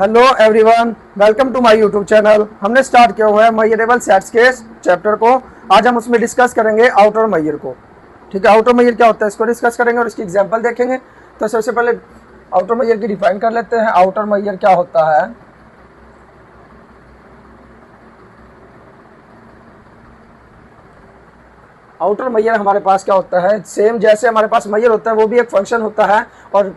Hello everyone, welcome to my YouTube channel. हमने start किया हुआ है मेजरेबल सेट्स के चैप्टर को। आज हम उसमें डिस्कस करेंगे आउटर मेजर को। ठीक है, आउटर मेजर क्या होता है इसको डिस्कस करेंगे और इसकी एग्जांपल देखेंगे। तो सबसे पहले आउटर मेजर की डिफाइन कर लेते हैं। आउटर मेजर क्या होता है? आउटर मेजर हमारे पास क्या होता है, सेम जैसे हमारे पास मेजर होता है वो भी एक फंक्शन होता है और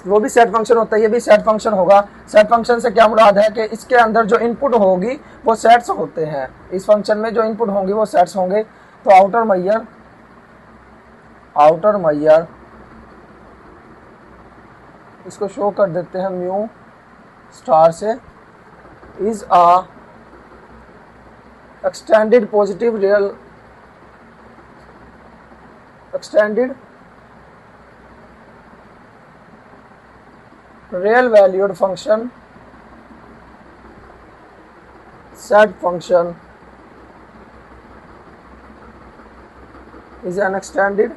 वो भी सेट फंक्शन होता है, ये भी सेट फंक्शन होगा। सेट फंक्शन से क्या मुराद है कि इसके अंदर जो इनपुट होगी वो सेट्स होते हैं। इस फंक्शन में जो इनपुट होंगी वो सेट्स होंगे। तो आउटर मेजर इसको शो कर देते हैं म्यू स्टार से, is a extended positive real valued function, set function is an extended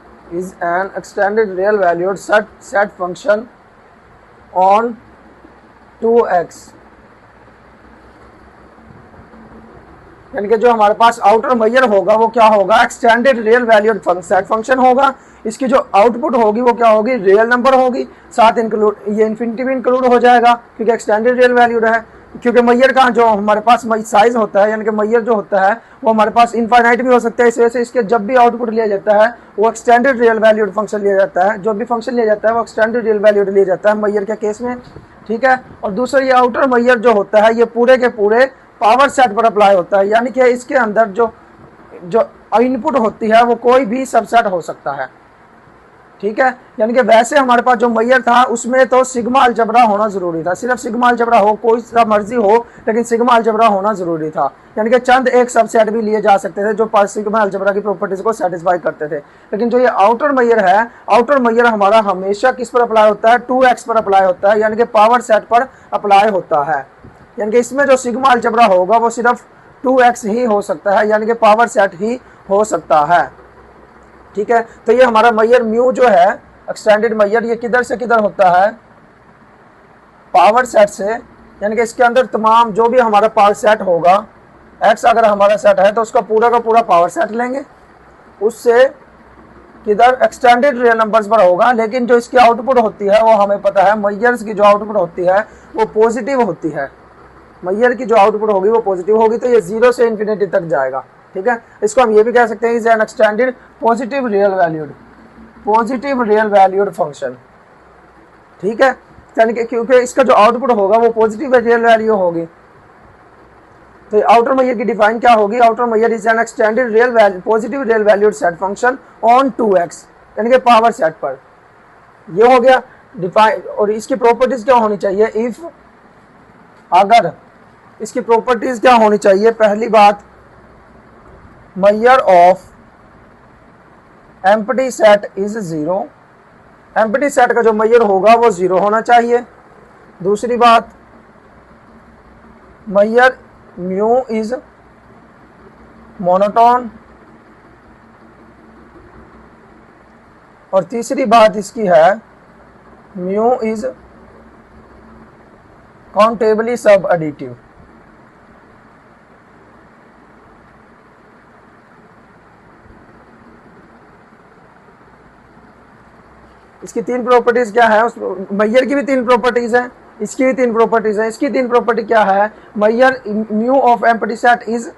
real valued set function on 2x। यानी कि जो हमारे पास आउटर मेजर होगा वो क्या होगा, extended real valued set function होगा। इसकी जो आउटपुट होगी वो क्या होगी, रियल नंबर होगी। साथ इंक्लूड ये इन्फिनिटी भी इंक्लूड हो जाएगा क्योंकि एक्सटेंडेड रियल वैल्यूड है। क्योंकि मेजर का जो हमारे पास साइज होता है, यानी कि मेजर जो होता है वो हमारे पास इनफाइनाइट भी हो सकता है। इस वजह से इसके जब भी आउटपुट लिया जाता है वो एक्सटेंडेड रियल वैल्यूड फंक्शन लिया जाता है। जो भी फंक्शन लिया जाता है वो एक्सटेंडेड रियल वैल्यूड लिया जाता है मेजर के केस में। ठीक है, और दूसरा ये आउटर मेजर जो होता है ये पूरे के पूरे पावर सेट पर अप्लाई होता है। यानी कि इसके अंदर जो इनपुट होती है वो कोई भी सबसेट हो सकता है। ठीक है, यानी कि वैसे हमारे पास जो मेजर था उसमें तो सिग्मा अलजबरा होना जरूरी था। सिर्फ सिग्मा अलजबरा हो, कोई सा मर्जी हो, लेकिन सिग्मा अलजबरा होना जरूरी था। यानी कि चंद एक सबसेट भी लिए जा सकते थे जो सिग्मा अलजबरा की प्रॉपर्टीज को सेटिस्फाई करते थे। लेकिन जो ये आउटर मेजर है, आउटर मेजर हमारा हमेशा किस पर अप्लाई होता है, 2x पर अप्लाई होता है, यानी कि पावर सेट पर अप्लाई होता है। यानी कि इसमें जो सिग्मा अलजबरा होगा वो सिर्फ 2x ही हो सकता है, यानी कि पावर सेट ही हो सकता है। ठीक है, तो ये हमारा मेजर म्यू जो है एक्सटेंडेड मेजर, ये किधर से किधर होता है, पावर सेट से। यानी कि इसके अंदर तमाम जो भी हमारा पावर सेट होगा, x अगर हमारा सेट है तो उसका पूरा का पूरा पावर सेट लेंगे, उससे किधर एक्सटेंडेड रियल नंबर्स पर होगा। लेकिन जो इसकी आउटपुट होती है वो हमें पता है, मेजर्स की जो आउटपुट होती है वो पॉजिटिव होती है। मेजर की जो आउटपुट होगी वो पॉजिटिव होगी, तो ये 0 से इन्फिनिटी तक जाएगा। ठीक है, इसको हम ये भी कह सकते हैं is an extended positive real valued function. ठीक है, यानी कि क्योंकि इसका जो आउटपुट होगा वो पॉजिटिव रियल वैल्यू होगी। तो आउटर मेजर की डिफाइन क्या होगी, outer measure is an extended positive real valued set function on 2x, यानी कि पावर सेट पर। ये हो गया डिफाइन। और इसकी प्रॉपर्टीज क्या होनी चाहिए, इफ अगर इसकी प्रॉपर्टीज क्या होनी चाहिए, पहली बात measure of empty set is 0। Empty set का जो मेजर होगा वो 0 होना चाहिए। दूसरी बात, मेजर म्यू इज मोनोटोन। और तीसरी बात इसकी है mu is countably sub additive. इसकी तीन प्रॉपर्टीज क्या है, उस मेजर की भी तीन प्रॉपर्टीज हैं, इसकी भी तीन प्रॉपर्टीज हैं। इसकी तीन प्रॉपर्टी क्या है, measure mu of empty set is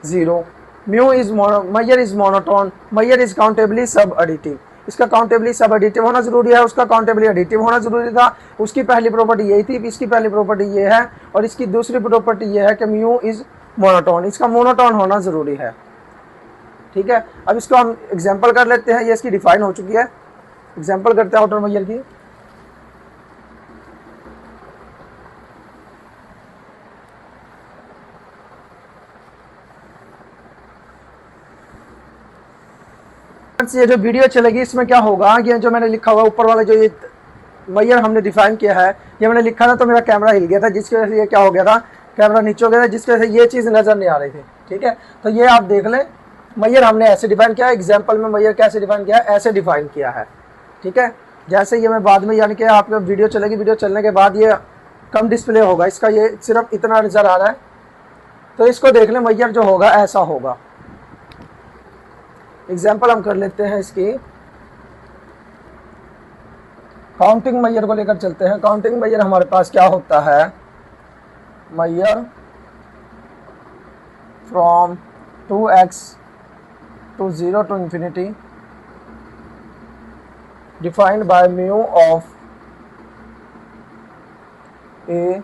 0, measure is monotone, measure is countably sub additive. इसका काउंटेबली सब एडिटिव होना जरूरी है, उसका काउंटेबली एडिटिव होना जरूरी था। उसकी पहली प्रॉपर्टी यही थी, इसकी पहली प्रॉपर्टी ये है, और इसकी दूसरी प्रॉपर्टी ये है कि म्यू इज मोनोटोन, इसका मोनोटोन होना जरूरी है। ठीक है, अब इसको हम एग्जाम्पल कर लेते हैं। ये इसकी डिफाइन हो चुकी है, एग्जाम्पल करते हैं आउटर मेजर की। ये जो वीडियो चलेगी इसमें क्या होगा, ये जो मैंने लिखा हुआ ऊपर वाला जो ये मेजर हमने डिफाइन किया है, ये मैंने लिखा था तो मेरा कैमरा हिल गया था, जिसकी वजह से ये क्या हो गया था, कैमरा नीचे हो गया था, जिसकी वजह से ये चीज़ नज़र नहीं आ रही थी। ठीक है, तो ये आप देख लें, मेजर हमने ऐसे डिफाइन किया है। एग्जाम्पल में मेजर कैसे डिफाइन किया है, ऐसे डिफाइन किया है। ठीक है, जैसे ये मैं बाद में यानी कि आपको वीडियो चलेगी, वीडियो चलने के बाद ये कम डिस्प्ले होगा, इसका ये सिर्फ इतना नजर आ रहा है। तो इसको देख लें, मैयर जो होगा ऐसा होगा। एग्जाम्पल हम कर लेते हैं इसकी, काउंटिंग मैयर को लेकर चलते हैं। काउंटिंग मैयर हमारे पास क्या होता है, Maihar from 2x to 0 to infinity defined by mu of a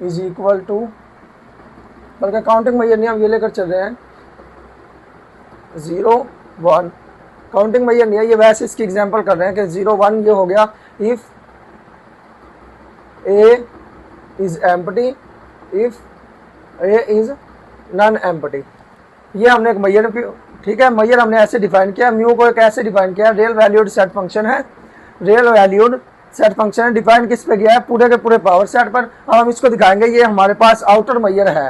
is equal to, बल्कि काउंटिंग मैयर नहीं, हम ये लेकर चल रहे हैं 0 1। काउंटिंग मैयर नहीं है ये, वैसे इसकी एग्जांपल कर रहे हैं कि 0 1 ये हो गया if a is empty, if a is non empty. ये हमने एक मैयर, ठीक है, मैयर हमने ऐसे डिफाइन किया। म्यू को एक ऐसे डिफाइन किया, रियल वैल्यूड सेट फंक्शन है, रियल वैल्यूड सेट फंक्शन है। डिफाइन किस पे गया है, पूरे के पूरे पावर सेट पर। अब हम इसको दिखाएंगे, ये हमारे पास आउटर मैयर है,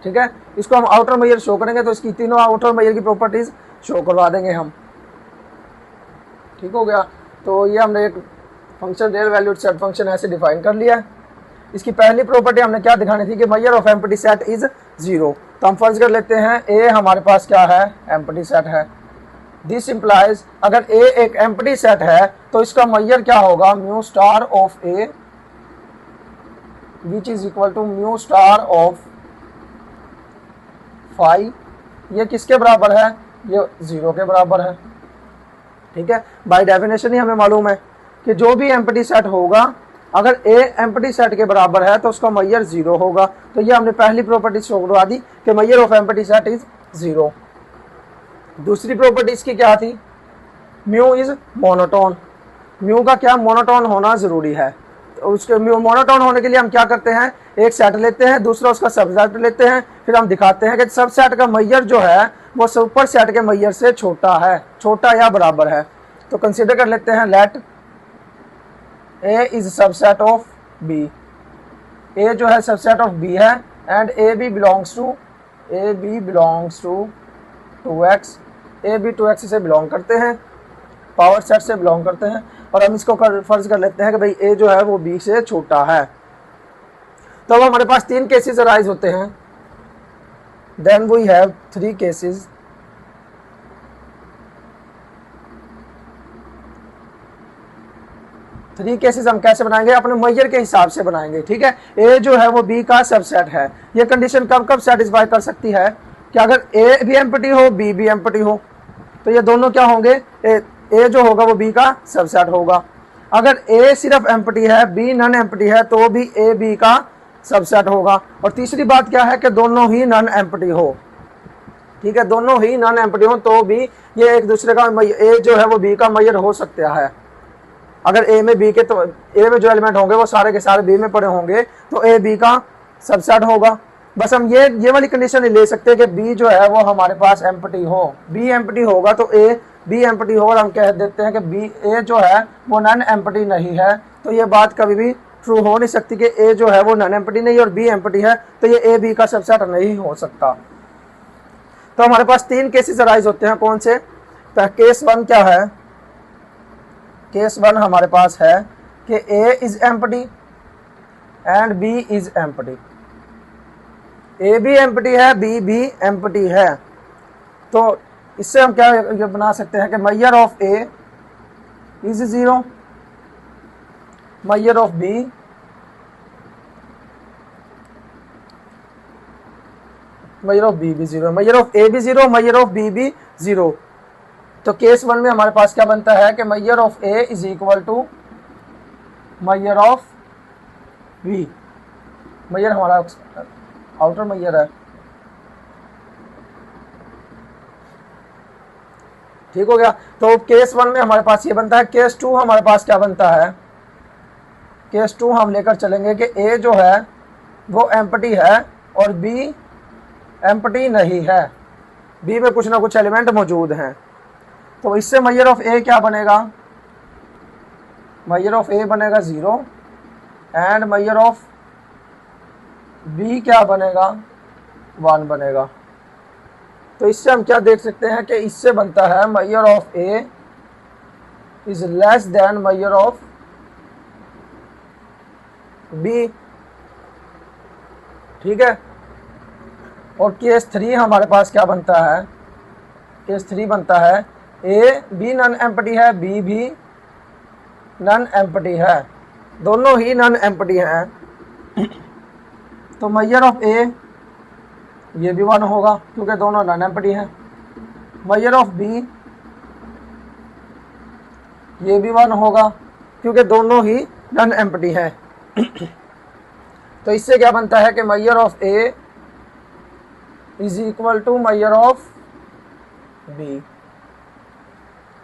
ठीक है, इसको हम आउटर मैयर शो करेंगे तो इसकी तीनों आउटर मैयर की प्रॉपर्टीज शो करवा देंगे हम, ठीक हो गया। तो ये हमने एक function real valued set function ऐसे डिफाइन कर लिया। इसकी पहली प्रॉपर्टी हमने क्या दिखानी थी कि measure of empty set is 0। तो हम फर्ज कर लेते हैं ए हमारे पास क्या है, एम्प्टी सेट है। दिस इंप्लाइज अगर ए एक एम्प्टी सेट है तो इसका मैयर क्या होगा, mu star of A which is equal to mu star of phi. ये किसके बराबर है, ये 0 के बराबर है, ठीक है। बाय डेफिनेशन ही हमें मालूम है कि जो भी एम्प्टी सेट होगा, अगर ए एम्प्टी सेट के बराबर है तो उसका मैयर 0 होगा। तो ये हमने पहली प्रॉपर्टी शो करवा दी कि measure of empty set is 0। दूसरी प्रॉपर्टी इसकी क्या थी, म्यू इज मोनोटोन। म्यू का क्या, मोनोटोन होना जरूरी है। तो उसके म्यू मोनोटोन होने के लिए हम क्या करते हैं, एक सेट लेते हैं, दूसरा उसका सबसेट लेते हैं, फिर हम दिखाते हैं कि सबसेट का मैयर जो है वो सुपर सेट के मैयर से छोटा है, छोटा या बराबर है। तो कंसीडर कर लेते हैं, let A is subset of B। A जो है सबसेट ऑफ B है, and A B belongs to 2x। A B 2x से बिलोंग करते हैं, पावर सेट से बिलोंग करते हैं। और हम इसको फर्ज कर लेते हैं कि भाई A जो है वो B से छोटा है। तो अब हमारे पास 3 केसेस अराइज होते हैं। Then we have 3 cases. Three cases हम कैसे बनाएंगे, अपने मैयर के हिसाब से बनाएंगे, ठीक है। ए जो है वो बी का सबसेट है। ये कंडीशन कब कब सेटिस्फाई कर सकती है कि अगर ए भी एम्प्टी हो, बी भी एम्प्टी हो, तो ये दोनों क्या होंगे, ए जो होगा वो बी का सबसेट होगा। अगर ए सिर्फ एम्प्टी है, बी नॉन एम्प्टी है, तो भी ए बी का सबसेट होगा। और तीसरी बात क्या है कि दोनों ही नॉन एम्प्टी हो, ठीक है, दोनों ही नॉन एम्प्टी हो तो भी ये एक दूसरे का, ए जो है वो बी का मैयर हो सकता है। अगर ए में बी के, तो ए में जो एलिमेंट होंगे वो सारे के सारे बी में पड़े होंगे, तो ए बी का सबसेट होगा। बस हम ये वाली कंडीशन नहीं ले सकते कि बी जो है वो हमारे पास एम्प्टी हो। बी एम्प्टी होगा तो ए बी एम्प्टी हो, और हम कह देते हैं कि बी ए जो है वो नॉन एम्प्टी नहीं है। तो ये बात कभी भी ट्रू हो नहीं सकती कि ए जो है वो नॉन एम्प्टी नहीं और बी एम्प्टी है, तो ये ए बी का सबसेट नहीं हो सकता। तो हमारे पास 3 केसेस अराइज होते हैं। कौन से, केस 1 क्या है, केस 1 हमारे पास है कि A is empty and B is empty. A भी एम्प्टी है, B भी एम्प्टी है। तो इससे हम क्या ये बना सकते हैं कि measure of A is 0, measure of B measure of B भी 0, मैयर ऑफ A भी 0, मैयर ऑफ B भी 0। तो केस 1 में हमारे पास क्या बनता है कि measure of A is equal to measure of B। Measure हमारा आउटर मैयर है, ठीक हो गया। तो केस 1 में हमारे पास ये बनता है। केस 2 हमारे पास क्या बनता है, केस 2 हम लेकर चलेंगे कि A जो है वो एम्प्टी है और B एम्प्टी नहीं है, B में कुछ ना कुछ एलिमेंट मौजूद हैं। तो इससे मैयर ऑफ ए क्या बनेगा, मैयर ऑफ ए बनेगा 0 एंड मैयर ऑफ बी क्या बनेगा, 1 बनेगा। तो इससे हम क्या देख सकते हैं कि इससे बनता है measure of A is less than measure of B, ठीक है। और केस 3 हमारे पास क्या बनता है, केस 3 बनता है ए बी नॉन एम्प्टी है, बी भी नॉन एम्प्टी है, दोनों ही नॉन एम्प्टी हैं। तो मेजर ऑफ ए ये भी 1 होगा क्योंकि दोनों नॉन एम्प्टी हैं। मेजर ऑफ बी ये भी 1 होगा क्योंकि दोनों ही नॉन एम्प्टी हैं। तो इससे क्या बनता है कि measure of A is equal to measure of B,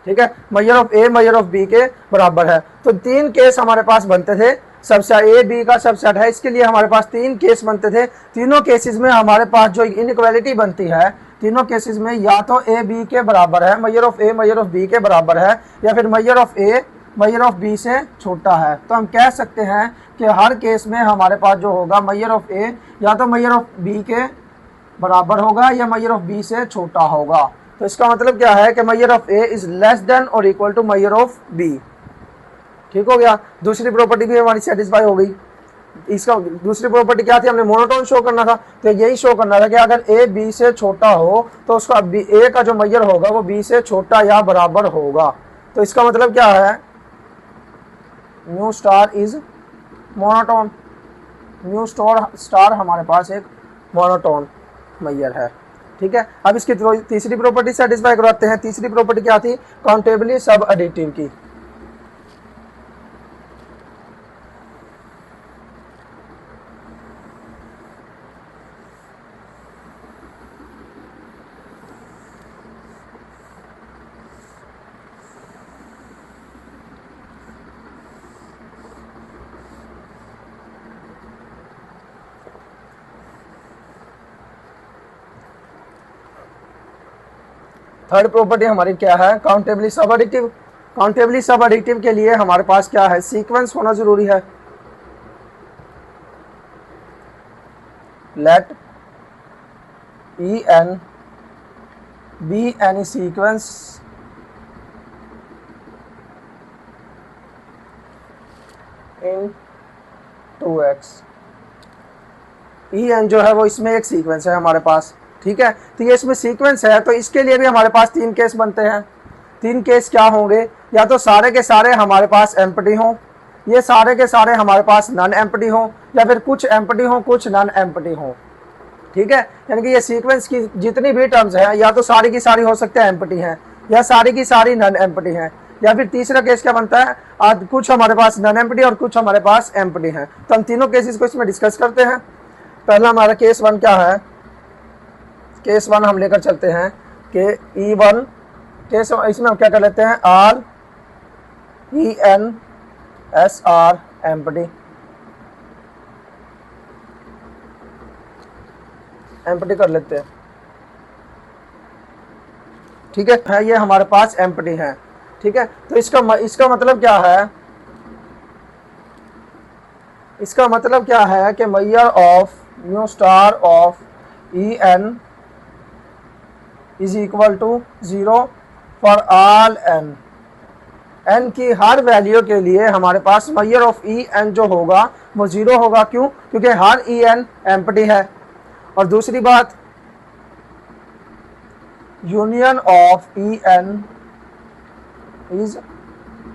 ठीक है। Measure of A measure of B के बराबर है। तो 3 केस हमारे पास बनते थे, सबसेट ए बी का सबसेट है, इसके लिए हमारे पास 3 केस बनते थे। तीनों केसेस में हमारे पास जो इनइक्वालिटी बनती है, तीनों केसेस में या तो ए बी के बराबर है, measure of A measure of B के बराबर है, या फिर measure of A measure of B से छोटा है। तो हम कह सकते हैं कि हर केस में हमारे पास जो होगा मेजर ऑफ ए या तो मेजर ऑफ बी के बराबर होगा या मेजर ऑफ बी से छोटा होगा। तो इसका मतलब क्या है कि measure of A is less than और equal to measure of B, ठीक हो गया। दूसरी प्रॉपर्टी भी हमारी सेटिस्फाई हो गई। इसका दूसरी प्रॉपर्टी क्या थी, हमने मोनोटोन शो करना था, तो यही शो करना था कि अगर ए बी से छोटा हो तो उसका ए का जो मेजर होगा वो बी से छोटा या बराबर होगा। तो इसका मतलब क्या है, mu star is monotone, mu star हमारे पास एक मोनोटोन मेजर है, ठीक है। अब इसकी तीसरी प्रॉपर्टी सेटिस्फाई करवाते हैं। तीसरी प्रॉपर्टी क्या थी, काउंटेबली सब एडिटिव की। थर्ड प्रॉपर्टी हमारी क्या है, countably sub additive. Countably sub additive के लिए हमारे पास क्या है, सीक्वेंस होना जरूरी है। Let E N be any sequence in 2x। E N जो है वो इसमें एक सीक्वेंस है हमारे पास, ठीक है। तो ये इसमें सीक्वेंस है, तो इसके लिए भी हमारे पास 3 केस बनते हैं। 3 केस क्या होंगे, या तो सारे के सारे हमारे पास एम्प्टी हों, ये सारे के सारे हमारे पास नॉन एम्प्टी हों, या फिर कुछ एम्प्टी हों कुछ नॉन एम्प्टी हों, ठीक है। यानी कि ये सीक्वेंस की जितनी भी टर्म्स हैं या तो सारी की सारी हो सकते हैं एम्प्टी हैं, या सारी की सारी नॉन एम्प्टी हैं, या फिर तीसरा केस क्या बनता है, आज कुछ हमारे पास नॉन एम्प्टी और कुछ हमारे पास एम्प्टी हैं। तो हम तीनों केसेस को इसमें डिस्कस करते हैं। पहला हमारा केस 1 क्या है, केस 1 हम लेकर चलते हैं कि E1 केस, इसमें हम क्या कर लेते हैं, are E N S are empty, empty कर लेते हैं, ठीक है। ये हमारे पास एम्प्टी है, ठीक है। तो इसका मतलब क्या है, इसका मतलब क्या है कि measure of mu star of E N is equal to 0 for all N. N की हर वैल्यू के लिए हमारे पास मेजर ऑफ ई एन जो होगा वो 0 होगा। क्यों, क्योंकि हर ई एन एम्प्टी है। और दूसरी बात, union of E N is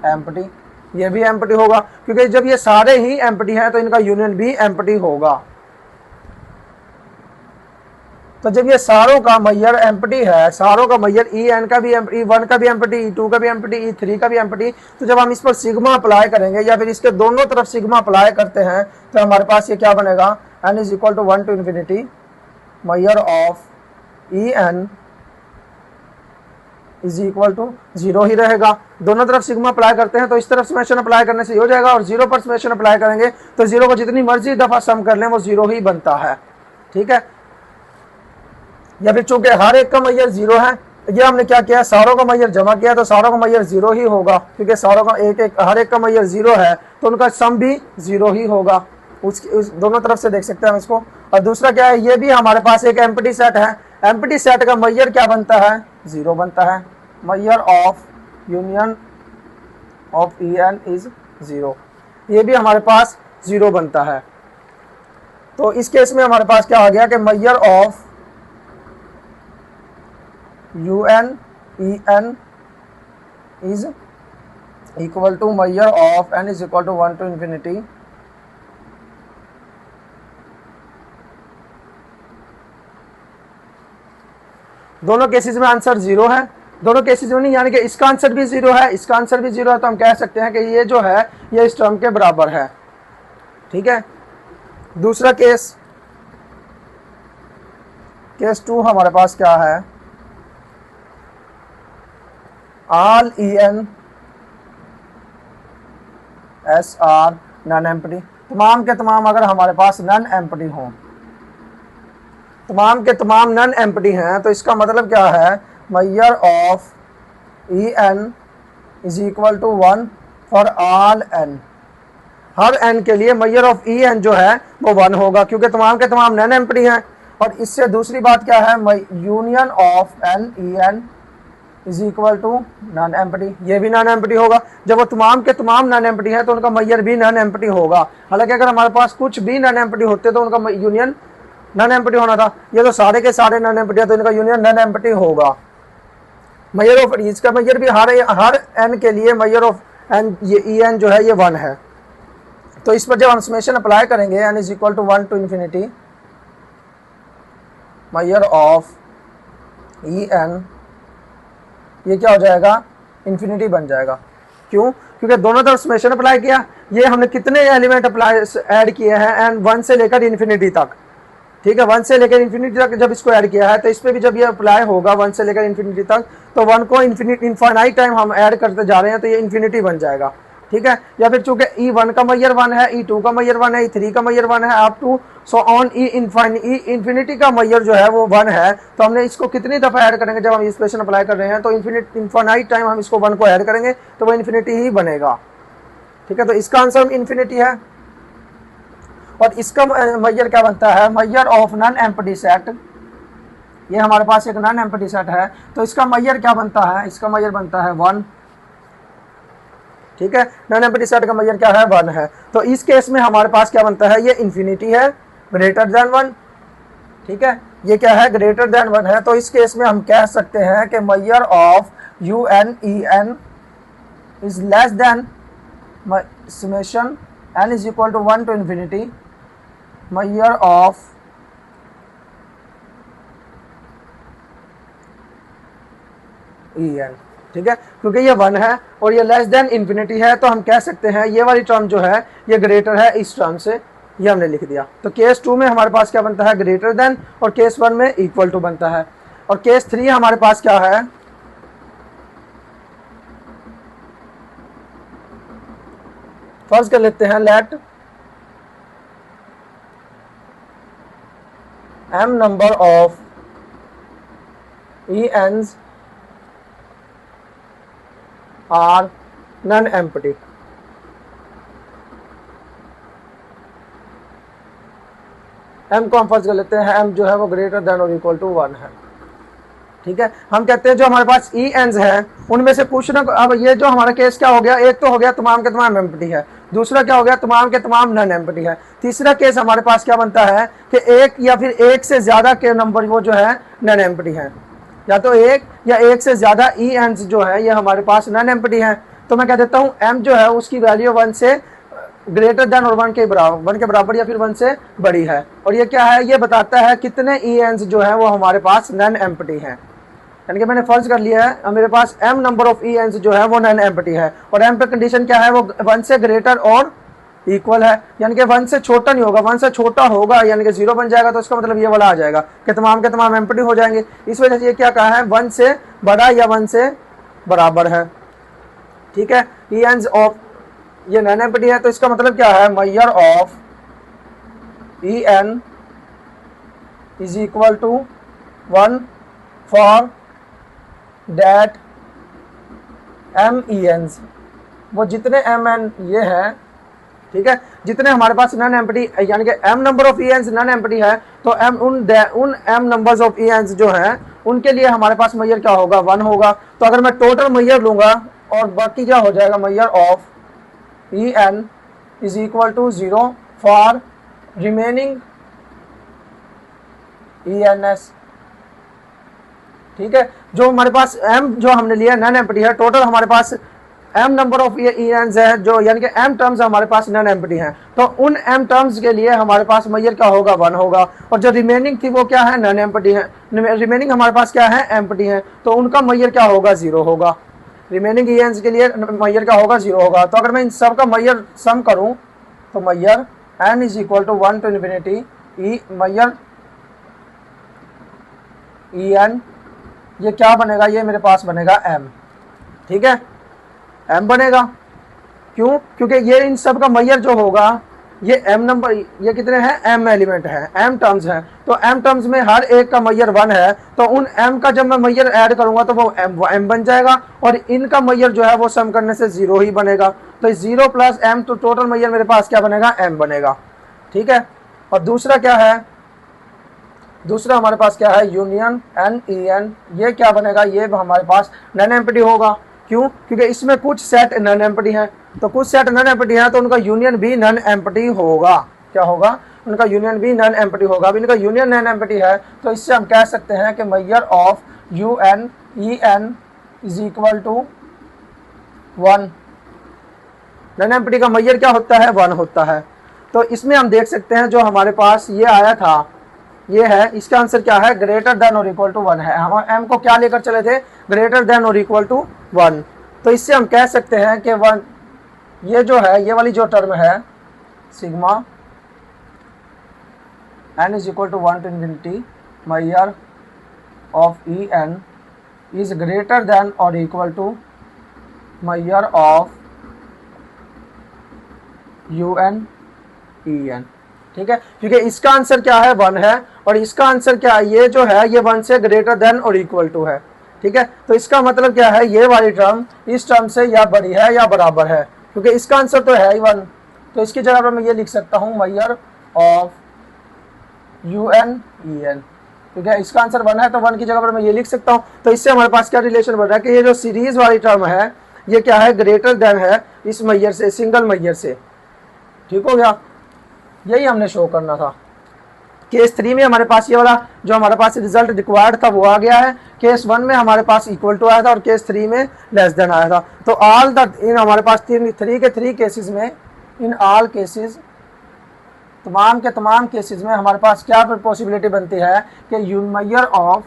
empty, ये भी एम्प्टी होगा क्योंकि जब ये सारे ही एम्प्टी हैं तो इनका यूनियन भी एम्प्टी होगा। तो जब ये सारों का मेजर एम्प्टी है, सारों का मेजर ई एन का भी एम्प्टी, E1 का भी एम्प्टी, E2 का भी एम्प्टी, E3 का भी एम्प्टी, तो जब हम इस पर सिग्मा अप्लाई करेंगे या फिर इसके दोनों तरफ सिग्मा अप्लाई करते हैं तो हमारे पास ये क्या बनेगा, n is equal to 1 to infinity measure of E N is equal to 0 ही रहेगा। दोनों तरफ सिग्मा अप्लाई करते हैं तो इस तरफ समेशन अप्लाई करने से हो जाएगा, और 0 पर समेशन अप्लाई करेंगे तो 0 को जितनी मर्जी दफा सम कर लें वो 0 ही बनता है, ठीक है। या फिर चूंकि हर एक का मेजर 0 है, ये हमने क्या किया, सारों का मेजर जमा किया तो सारों का मेजर 0 ही होगा, क्योंकि सारों का हर एक का मेजर 0 है तो उनका सम भी 0 ही होगा। उस दोनों तरफ से देख सकते हैं हम इसको। और दूसरा क्या है, ये भी हमारे पास एक एम्प्टी सेट है, एम्प्टी सेट का मेजर क्या बनता है, 0 बनता है। Measure of union of E N is 0, ये भी हमारे पास 0 बनता है। तो इस केस में हमारे पास क्या आ गया कि measure of UN EN is equal to measure of n is equal to 1 to infinity दोनों केसेस में आंसर 0 है, दोनों केसेस में नहीं, यानी कि इसका आंसर भी 0 है, इसका आंसर भी 0 है, तो हम कह सकते हैं कि ये जो है ये इस टर्म के बराबर है। ठीक है, दूसरा केस 2 हमारे पास क्या है, all EN SR non empty, तमाम के तमाम अगर हमारे पास नॉन एम्प्टी हों, तमाम के तमाम नॉन एम्प्टी हैं, तो इसका मतलब क्या है, measure of EN is equal to 1 for all n, हर n के लिए मैयर ऑफ EN जो है वो 1 होगा, क्योंकि तमाम के तमाम नॉन एम्प्टी हैं। और इससे दूसरी बात क्या है, union of n EN is equal to non empty, ये भी नॉन एम्प्टी होगा। जब वो तमाम के तमाम नॉन एम्प्टी है तो उनका मैयर भी नॉन एम्प्टी होगा। हालांकि अगर हमारे पास कुछ भी नॉन एम्प्टी होते तो उनका यूनियन नॉन एम्प्टी होना था, ये तो सारे के सारे नॉन एम्प्टी है तो इनका यूनियन नॉन एम्प्टी होगा। मैयर ऑफ इसका मैयर भी हर n के लिए मैयर ऑफ n ये EN जो है ये 1 है। तो इस पर जब हम समेशन अप्लाई करेंगे n is equal to 1 to infinity measure of EN, ये क्या हो जाएगा, इन्फिनिटी बन जाएगा। क्यों, क्योंकि दोनों तरफ समेशन अप्लाई किया, ये हमने कितने एलिमेंट अप्लाई ऐड किए हैं, एंड 1 से लेकर इन्फिनिटी तक। ठीक है, 1 से लेकर इन्फिनिटी तक जब इसको ऐड किया है तो इस पर भी जब ये अप्लाई होगा 1 से लेकर इन्फिनिटी तक, तो 1 को इनफाइनाइट टाइम हम ऐड करते जा रहे हैं तो ये इन्फिनिटी बन जाएगा। ठीक है, या फिर चूंकि E1 का मैयर 1 है, E2 का मैयर 1 है, E3 का मैयर 1 है, up to so on E infinity का मैयर जो है वो 1 है, तो हमने इसको कितनी दफ़ा ऐड करेंगे, जब हम इक्वेशन अप्लाई कर रहे हैं तो इनफाइनाइट टाइम हम इसको 1 को ऐड करेंगे तो वो इन्फिनिटी ही बनेगा। ठीक है, तो इसका आंसर इन्फिनिटी है। और इसका मैयर क्या बनता है, measure of non empty set, ये हमारे पास एक नॉन एम्प्टी सेट है, तो इसका मैयर क्या बनता है, इसका मैयर बनता है 1। ठीक है, नॉन एम्प्टी सेट का मैयर क्या है, 1 है। तो इस केस में हमारे पास क्या बनता है, ये इन्फिनिटी है, ग्रेटर देन 1। ठीक है, ये क्या है, ग्रेटर देन 1 है। तो इस केस में हम कह सकते हैं कि measure of UN EN is less than summation n is equal to 1 to infinity measure of EN। ठीक है, क्योंकि ये 1 है और ये लेस देन इन्फिनिटी है, तो हम कह सकते हैं ये वाली टर्म जो है ये ग्रेटर है इस टर्म से, ये हमने लिख दिया। तो केस 2 में हमारे पास क्या बनता है, ग्रेटर देन, और केस 1 में इक्वल टू बनता है। और केस 3 हमारे पास क्या है, फर्ज कर लेते हैं, let m number of ENs are non empty. m को हम फर्ज कर लेते हैं, m जो है वो ग्रेटर देन और इक्वल टू 1 है। ठीक है, हम कहते हैं जो हमारे पास ENs है उनमें से पूछना, अब ये जो हमारा केस क्या हो गया, एक तो हो गया तमाम के तमाम एम्प्टी है, दूसरा क्या हो गया, तमाम के तमाम नॉन एम्प्टी है। तीसरा केस हमारे पास क्या बनता है कि एक या फिर एक से ज्यादा के नंबर वो जो है नॉन एम्प्टी है, या तो एक या एक से ज्यादा ENs जो है ये हमारे पास नॉन एम्प्टी है। तो मैं कह देता हूँ m जो है उसकी वैल्यू 1 से ग्रेटर देन और 1 के बराबर या फिर 1 से बड़ी है। और ये क्या है, ये बताता है कितने ENs जो है वो हमारे पास नॉन एम्प्टी हैं। यानी कि मैंने फर्ज कर लिया है मेरे पास m नंबर ऑफ ENs जो है वो नॉन एम्प्टी है, और m पे कंडीशन क्या है, वो 1 से ग्रेटर और इक्वल है, यानी कि 1 से छोटा नहीं होगा, 1 से छोटा होगा यानी कि 0 बन जाएगा, तो इसका मतलब ये वाला आ जाएगा कि तमाम के तमाम एम्प्टी हो जाएंगे। इस वजह से ये क्या कहा है, 1 से बड़ा या 1 से बराबर है। ठीक है, ENs ऑफ ये नॉन एम्प्टी है, तो इसका मतलब क्या है, measure of EN is equal to 1 for that MENs, वो जितने MN ये है, ठीक है, जितने हमारे पास नॉन एम्प्टी यानी कि m number of ENs non empty है, तो उन m नंबर्स ऑफ ENs जो है उनके लिए हमारे पास मैयर क्या होगा, 1 होगा। तो अगर मैं टोटल मैयर लूंगा और बाकी क्या हो जाएगा, measure of EN is equal to 0 for remaining ENS। ठीक है, जो हमारे पास m जो हमने लिया नॉन एम्प्टी है, टोटल हमारे पास m नंबर ऑफ ENS है, जो यानी कि m टर्म्स हमारे पास नॉन एम्प्टी हैं, तो उन m टर्म्स के लिए हमारे पास मैयर क्या होगा 1 होगा, और जो रिमेनिंग थी वो क्या है नॉन एम्प्टी है, रिमेनिंग हमारे पास क्या है एम्प्टी है, तो उनका मैयर क्या होगा 0 होगा। रिमेनिंग ENS के लिए मैयर क्या होगा 0 होगा। तो अगर मैं इन सब का मैयर सम करूं तो measure n is equal to 1 to infinity ई मैयर EN, ये क्या बनेगा, ये मेरे पास बनेगा m। ठीक है, m बनेगा, क्यों, क्योंकि ये इन सब का मैयर जो होगा ये m नंबर, ये कितने हैं m एलिमेंट है, m टर्म्स हैं, तो m टर्म्स में हर एक का मैयर 1 है, तो उन m का जब मैं मैयर ऐड करूंगा तो वो m बन जाएगा, और इनका मैयर जो है वो सम करने से 0 ही बनेगा, तो 0 प्लस m, तो टोटल मैयर मेरे पास क्या बनेगा m बनेगा। ठीक है, और दूसरा क्या है, दूसरा हमारे पास क्या है यूनियन NEN, ये क्या बनेगा, ये हमारे पास नॉन एम्प्टी होगा, क्यों, क्योंकि इसमें कुछ सेट नॉन एम्प्टी हैं, तो कुछ सेट नॉन एम्प्टी हैं, तो उनका यूनियन भी नॉन एम्प्टी होगा। क्या होगा, उनका यूनियन भी नॉन एम्प्टी होगा। अब इनका यूनियन नॉन एम्प्टी है, तो इससे हम कह सकते हैं कि measure of UNEN is equal to 1। Non empty का मैयर क्या होता है 1 होता है। तो इसमें हम देख सकते हैं जो हमारे पास ये आया था, ये है, इसका आंसर क्या है ग्रेटर देन और इक्वल टू 1 है। हम m को क्या लेकर चले थे, ग्रेटर देन और इक्वल टू 1, तो इससे हम कह सकते हैं कि 1, ये जो है ये वाली जो टर्म है sigma n is equal to 1 to infinity measure of EN is greater than और equal to measure of UNEN। ठीक है, क्योंकि इसका आंसर क्या है 1 है, और इसका आंसर क्या है, ये जो है ये 1 से ग्रेटर देन और इक्वल टू है। ठीक है, तो इसका मतलब क्या है, ये वाली टर्म इस टर्म से या बड़ी है या बराबर है, क्योंकि इसका आंसर तो है ही 1, तो इसकी जगह पर मैं ये लिख सकता हूँ मैयर ऑफ UNEN, क्योंकि इसका आंसर 1 है, तो 1 की जगह पर मैं ये लिख सकता हूँ। तो इससे हमारे पास क्या रिलेशन बन रहा है कि ये जो सीरीज वाली टर्म है ये क्या है ग्रेटर देन है इस मैयर से, सिंगल मैयर से। ठीक हो गया, यही हमने शो करना था। केस 3 में हमारे पास ये वाला जो हमारे पास रिजल्ट रिक्वायर्ड था वो आ गया है, केस 1 में हमारे पास इक्वल टू आया था, और केस 3 में लेस देन आया था। तो ऑल द इन हमारे पास 3 केसेस में, इन ऑल केसेस, तमाम के तमाम केसेस में हमारे पास क्या पॉसिबिलिटी बनती है कि measure of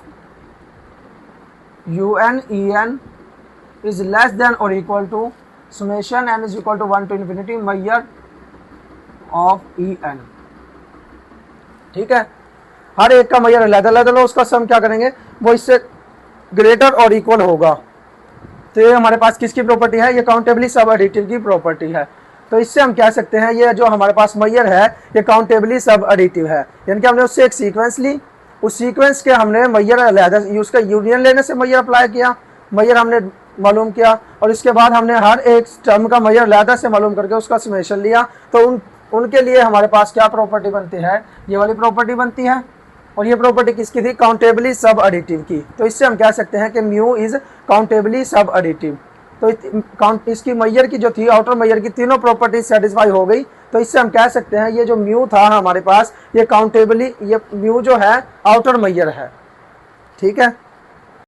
UNEN is less than और equal to summation n is equal to 1 to infinity measure of EN। ठीक है, हर एक का मैयर अलग अलग लो, उसका सम क्या करेंगे वो इससे ग्रेटर और इक्वल होगा। तो ये हमारे पास किसकी प्रॉपर्टी है, ये काउंटेबली सब एडिटिव की प्रॉपर्टी है। तो इससे हम कह सकते हैं ये जो हमारे पास मैयर है ये काउंटेबली सब एडिटिव है, यानी कि हमने उससे एक सीक्वेंस ली, उस सीक्वेंस के हमने मैयर अलग, उसका यूनियन लेने से मैयर अप्लाई किया, मैयर हमने मालूम किया, और इसके बाद हमने हर एक टर्म का मैयर अलग से मालूम करके उसका समेशन लिया, तो उनके लिए हमारे पास क्या प्रॉपर्टी बनती है, ये वाली प्रॉपर्टी बनती है। और ये प्रॉपर्टी किसकी थी, काउंटेबली सब एडिटिव की। तो इससे हम कह सकते हैं कि mu is countably sub additive. तो इसकी मैयर की जो थी आउटर मैयर की तीनों प्रॉपर्टी सेटिस्फाई हो गई, तो इससे हम कह सकते हैं ये जो म्यू था हमारे पास ये काउंटेबली, ये म्यू जो है आउटर मैयर है। ठीक है।